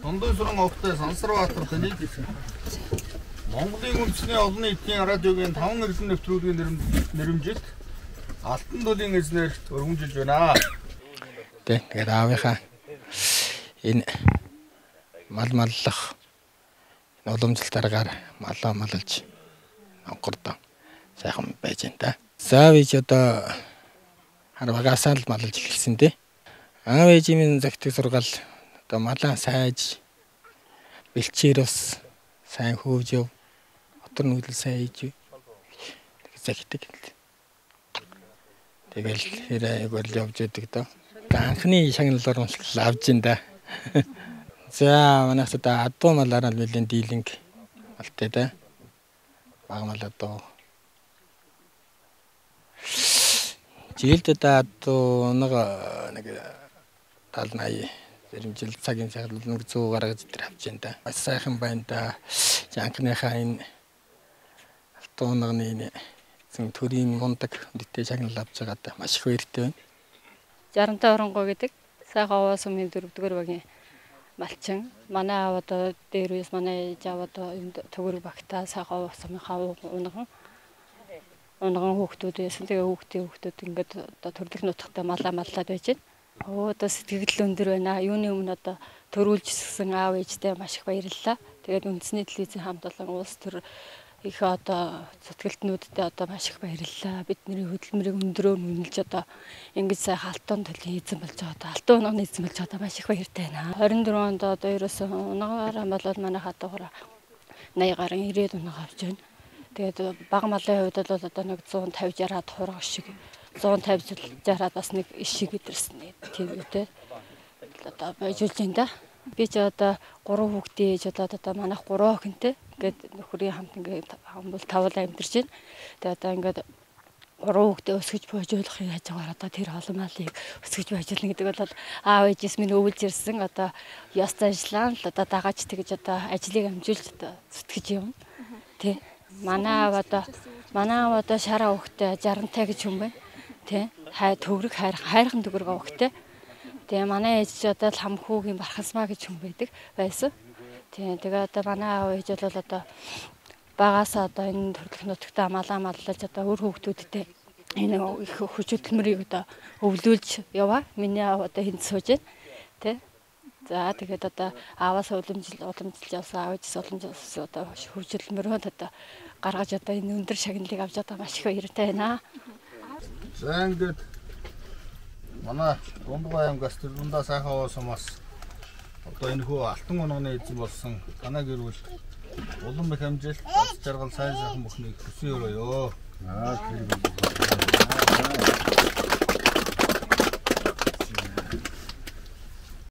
Дондосрон огтой Сансарбаатар таны Монголын үндэсний олон нийтийн радиогийн 5 эрдэнэ нэвтрүүлгийн нэрэмжит Алтан дулын эзнэр өргөмжилж байна. Тэгээд аавынхаа энэ маллах уламжлалтаараар малаа малж онгордоо сайхан байж байна та. За вич одоо харвагасаа л малж эхэлсэн дээ. Аав ээжийн загтыг сургаал одоо малаа сайж бэлчээр бас сайн хөөж яв. Отор нүүдэл сайн хийж загтыг. Тэгэл хэрэг бол явж идэг доо. Анхны шагнал урамшил авж ин да. За манайх одоо адуу малаараа нэлийн дийлинг алтай да. Баг мал одоо жилд одоо адуу нэг 70-80 зэрэмжил цагийн цаглал нэг 100 гаргаж тэр авч ин да. Бас сайхан байна да. Анхныхаа энэ адуу нагны зэн төрийн мундаг дэтэй шагнал авч байгаа да. Маш их баяртай байна. 60-тай оронгой гэдэг сайхан овоо сумын 4-р багийн малчин манай аав одоо дээрээс манай ээж аав одоо төгөрөг багтаа сайхан овоо сумынхаа унган хүүхдүүд байсан. Тэгээ хүүхдүүд ингээд одоо төрлөх нутагтай маллаад байж байна. Одоо сэтгэл өндөр байна. Юуны өмнө одоо төрүүлж өсгсөн аав ээжтэй маш их баярлалаа. Тэгээд үндэсний телевизийн хамт олон улс төр их одоо зүтгэлтнүүдтэй одоо маш их баярлалаа. Бидний хөдөлмөрийг өндөрөөр үнэлж одоо ингэж сайн халтуун төлөв эзэн болж байгаа. Одоо халтуун унганы эзэн болж байгаа маш их баяртай байна. 24 онд одоо ерөөсөө унгаараа болоод манай хатуугаар 80 гаруй 90 унга авч байна. Тэгээд баг малын хувьд бол одоо нэг 150-60-аад хурга шиг 150-60-аад бас нэг ишиг идэрсэн тийм одоо байжулж байна да. Би ч одоо 3 хүүхдээ ээж одоо манайх 3 охинтой ингээд нөхрийн хамт ингээд хамбал тавлаа амьдарч байна. Тэгээд одоо ингээд 3 хүүхдээ өсгөж боожуулахыг яаж байгаа одоо тэр олон малыг өсгөж боожуулна гэдэг бол аав ээжээс минь өвлж ирсэн одоо ёс заншлаа л одоо дагааж тэгж одоо ажлыг амжуулж одоо зүтгэж юм. Тэ. Манай аав одоо шараа хүүхдээ 60-тай гэж хүн байна. Тэ. Төгрөг хайрхан төгрөг хүүхдээ. Тэгээ манай ээж одоо л хамхуугийн бархасмаа гэж хүн байсан. Тэгээ одоо манай аав ээж бол одоо багасаа одоо энэ төрлөх нутагтаа маллаж одоо өөр хүүхдүүдтэй энэ их хүч хөдөлмөрийг одоо өвлүүлж яваа. Миний аав одоо хэнд сууж байна. Тэ. За тэгээд одоо ааваас уламжилж явсан аав ээжээс уламжилж одоо хүч хөдөлмөрөд одоо гаргаж одоо энэ өндөр шагналыг авч одоо маш их баяртай байна. За ингээд манай Дундгой аймгаас тэр дундаа сайхан овоо сумаас одоо энэ хөө алтан унганы эзэн болсон танаа гэрүүл улам их амжилт, аз жаргал, сайн сайхан бүхнийг хүсье өрөөё.